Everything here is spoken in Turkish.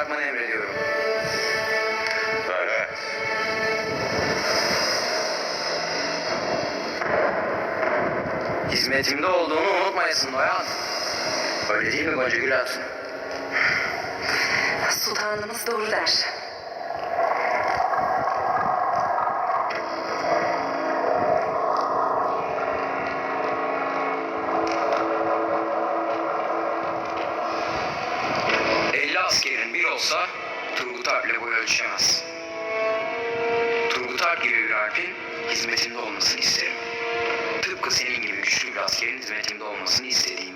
bırakmanı emrediyorum. Evet. Hizmetimde olduğunu unutmayasın Noyan. Öyle değil mi Gonca Gül Hatun? Sultanımız doğru der. Askerin bir olsa Turgut Alp'le boy ölçüşemez. Turgut Alp gibi bir Alp'in hizmetimde olmasını isterim. Tıpkı senin gibi güçlü bir askerin hizmetimde olmasını istediğim